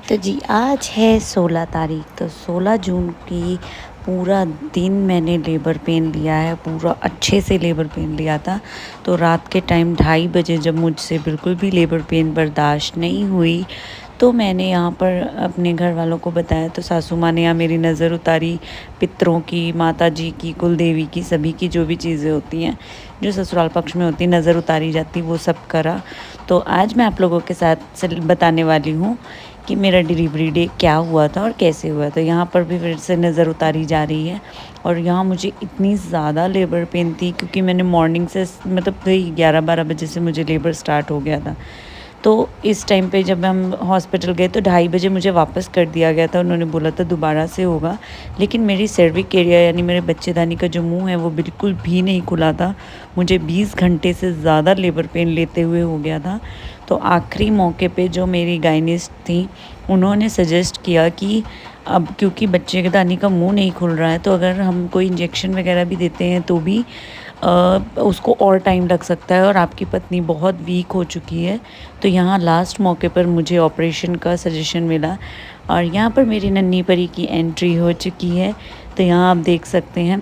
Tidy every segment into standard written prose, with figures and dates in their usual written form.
तो जी आज है 16 तारीख। तो 16 जून की पूरा दिन मैंने लेबर पेन लिया है, पूरा अच्छे से लेबर पेन लिया था। तो रात के टाइम 2:30 बजे जब मुझसे बिल्कुल भी लेबर पेन बर्दाश्त नहीं हुई तो मैंने यहाँ पर अपने घर वालों को बताया। तो सासू माँ ने यहाँ मेरी नज़र उतारी, पितरों की, माता जी की, कुल देवी की, सभी की जो भी चीज़ें होती हैं जो ससुराल पक्ष में होती नज़र उतारी जाती, वो सब करा। तो आज मैं आप लोगों के साथ बताने वाली हूँ कि मेरा डिलीवरी डे क्या हुआ था और कैसे हुआ। तो यहाँ पर भी फिर से नज़र उतारी जा रही है और यहाँ मुझे इतनी ज़्यादा लेबर पेन थी क्योंकि मैंने मॉर्निंग से मतलब वही 11-12 बजे से मुझे लेबर स्टार्ट हो गया था। तो इस टाइम पे जब हम हॉस्पिटल गए तो 2:30 बजे मुझे वापस कर दिया गया था। उन्होंने बोला था दोबारा से होगा, लेकिन मेरी सर्विक एरिया यानी मेरे बच्चेदानी का जो मुंह है वो बिल्कुल भी नहीं खुला था। मुझे 20 घंटे से ज़्यादा लेबर पेन लेते हुए हो गया था। तो आखिरी मौके पे जो मेरी गायनिस्ट थी उन्होंने सजेस्ट किया कि अब क्योंकि बच्चे के दानी का मुंह नहीं खुल रहा है तो अगर हम कोई इंजेक्शन वगैरह भी देते हैं तो भी उसको और टाइम लग सकता है और आपकी पत्नी बहुत वीक हो चुकी है। तो यहाँ लास्ट मौके पर मुझे ऑपरेशन का सजेशन मिला और यहाँ पर मेरी नन्ही परी की एंट्री हो चुकी है। तो यहाँ आप देख सकते हैं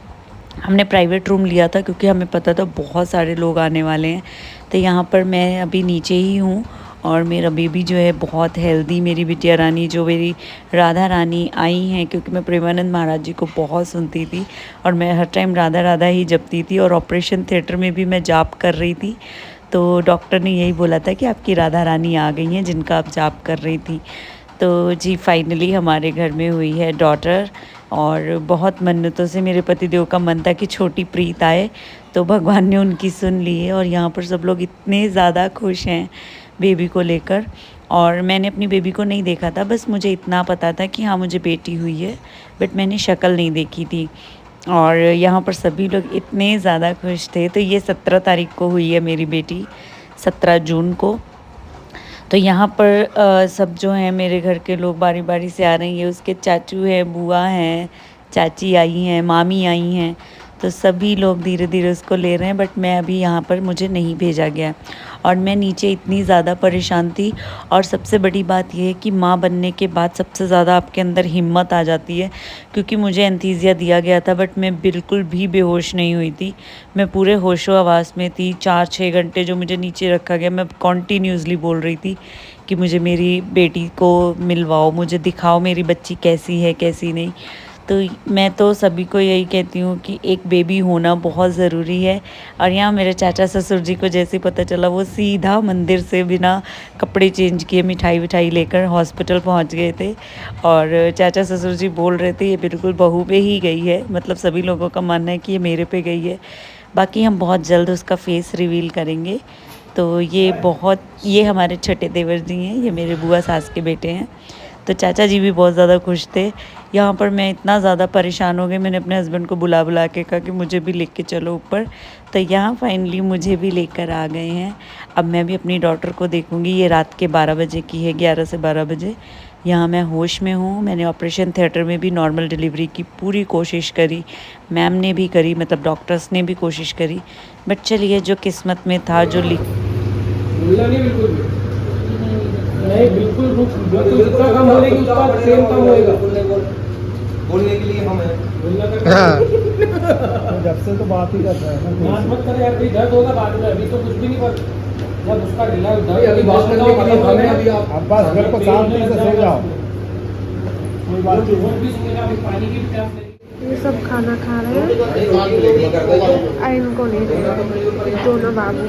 हमने प्राइवेट रूम लिया था क्योंकि हमें पता था बहुत सारे लोग आने वाले हैं। तो यहाँ पर मैं अभी नीचे ही हूँ और मेरा बेबी जो है बहुत हेल्दी, मेरी बिटिया रानी जो मेरी राधा रानी आई हैं क्योंकि मैं प्रेमानंद महाराज जी को बहुत सुनती थी और मैं हर टाइम राधा राधा ही जपती थी और ऑपरेशन थिएटर में भी मैं जाप कर रही थी। तो डॉक्टर ने यही बोला था कि आपकी राधा रानी आ गई हैं जिनका आप जाप कर रही थी। तो जी फाइनली हमारे घर में हुई है डॉटर और बहुत मन्नतों से मेरे पतिदेव का मन था कि छोटी प्रीत आए, तो भगवान ने उनकी सुन ली है और यहाँ पर सब लोग इतने ज़्यादा खुश हैं बेबी को लेकर। और मैंने अपनी बेबी को नहीं देखा था, बस मुझे इतना पता था कि हाँ मुझे बेटी हुई है, बट मैंने शक्ल नहीं देखी थी। और यहाँ पर सभी लोग इतने ज़्यादा खुश थे। तो ये 17 तारीख को हुई है मेरी बेटी, 17 जून को। तो यहाँ पर सब जो हैं मेरे घर के लोग बारी बारी से आ रही हैं, उसके चाचू हैं, बुआ हैं, चाची आई हैं, मामी आई हैं। तो सभी लोग धीरे धीरे उसको ले रहे हैं, बट मैं अभी यहाँ पर मुझे नहीं भेजा गया और मैं नीचे इतनी ज़्यादा परेशान थी। और सबसे बड़ी बात यह है कि माँ बनने के बाद सबसे ज़्यादा आपके अंदर हिम्मत आ जाती है, क्योंकि मुझे एंथीसिया दिया गया था बट मैं बिल्कुल भी बेहोश नहीं हुई थी। मैं पूरे होशो हवास में थी। 4-6 घंटे जो मुझे नीचे रखा गया, मैं कॉन्टीन्यूसली बोल रही थी कि मुझे मेरी बेटी को मिलवाओ, मुझे दिखाओ मेरी बच्ची कैसी है कैसी नहीं। तो मैं तो सभी को यही कहती हूँ कि एक बेबी होना बहुत ज़रूरी है। और यहाँ मेरे चाचा ससुर जी को जैसे पता चला वो सीधा मंदिर से बिना कपड़े चेंज किए मिठाई विठाई लेकर हॉस्पिटल पहुँच गए थे। और चाचा ससुर जी बोल रहे थे ये बिल्कुल बहू पे ही गई है, मतलब सभी लोगों का मानना है कि ये मेरे पे गई है। बाकी हम बहुत जल्द उसका फेस रिवील करेंगे। तो ये हमारे छोटे देवर जी हैं, ये मेरे बुआ सास के बेटे हैं। तो चाचा जी भी बहुत ज़्यादा खुश थे। यहाँ पर मैं इतना ज़्यादा परेशान हो गई, मैंने अपने हस्बैंड को बुला बुला के कहा कि मुझे भी लेके चलो ऊपर। तो यहाँ फाइनली मुझे भी लेकर आ गए हैं। अब मैं भी अपनी डॉटर को देखूँगी। ये रात के 12 बजे की है, 11 से 12 बजे। यहाँ मैं होश में हूँ। मैंने ऑपरेशन थिएटर में भी नॉर्मल डिलीवरी की पूरी कोशिश करी, मैम ने भी करी, मतलब डॉक्टर्स ने भी कोशिश करी, बट चलिए जो किस्मत में था जो नहीं बिल्कुल बिल्कुल जितना कम बोलेगी उसका सेम कम होएगा। बोलने के लिए हम हैं। जब से तो बात ही कर रहा है ना, बात मत करे यार, भी दर्द होगा बाद में, अभी तो कुछ भी नहीं कर। जब उसका ढीला दर्द अभी बात करने के लिए हमें अभी आप बस घर को शांति से सो जाओ, कोई बात नहीं। वो भी सुनेगा, अभी पानी की प्यास लगी। ये सब खाना खा रहे हैं, इनको नहीं दे रहे, दोनों बाबू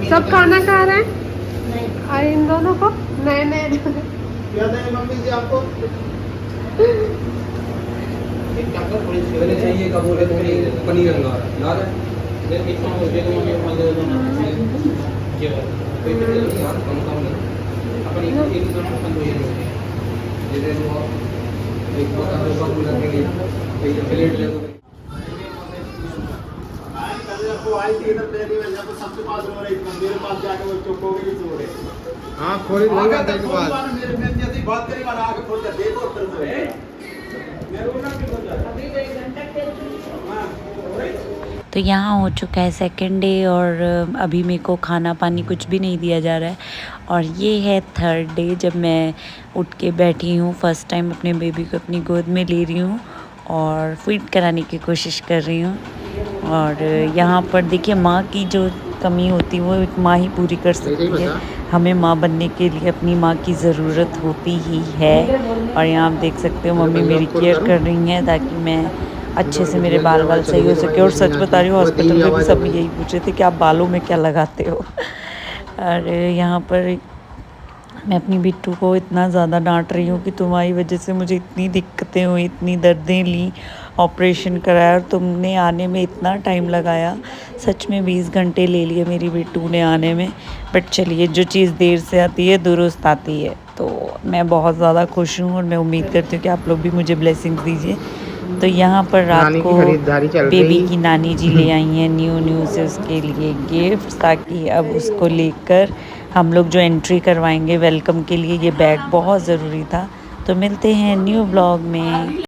सब खाना खा रहे हैं, इन दोनों को नए नए क्या दें मम्मी जी आपको? चाहिए कब बोले तो पनीर अंगार याद है? सबके पास रो रही, मेरे पास जाके वो चुप हो गई, सो रहे। हाँ खोली लगा देने के बाद मेरे जैसी बात करी वाला आके खोल कर देखो फिर से। तो यहाँ हो चुका है सेकंड डे और अभी मेरे को खाना पानी कुछ भी नहीं दिया जा रहा है। और ये है थर्ड डे जब मैं उठ के बैठी हूँ, फर्स्ट टाइम अपने बेबी को अपनी गोद में ले रही हूँ और फीड कराने की कोशिश कर रही हूँ। और यहाँ पर देखिए माँ की जो कमी होती है वो एक माँ ही पूरी कर सकती है। हमें माँ बनने के लिए अपनी माँ की ज़रूरत होती ही है। और यहाँ आप देख सकते हो मम्मी मेरी केयर कर रही हैं ताकि मैं अच्छे से मेरे बाल सही हो सके। और सच बता रही हूँ हॉस्पिटल में भी सब यही पूछे थे कि आप बालों में क्या लगाते हो। और यहाँ पर मैं अपनी बिट्टू को इतना ज़्यादा डांट रही हूँ कि तुम्हारी वजह से मुझे इतनी दिक्कतें हुई, इतनी दर्दें ली, ऑपरेशन कराया और तुमने आने में इतना टाइम लगाया। सच में 20 घंटे ले लिए मेरी बिट्टू ने आने में। बट चलिए जो चीज़ देर से आती है दुरुस्त आती है। तो मैं बहुत ज़्यादा खुश हूँ और मैं उम्मीद करती हूँ कि आप लोग भी मुझे ब्लेसिंग्स दीजिए। तो यहाँ पर रात को बेबी की नानी जी ले आई हैं न्यू से उसके लिए गिफ्ट, ताकि अब उसको लेकर हम लोग जो एंट्री करवाएंगे वेलकम के लिए, ये बैग बहुत ज़रूरी था। तो मिलते हैं न्यू ब्लॉग में।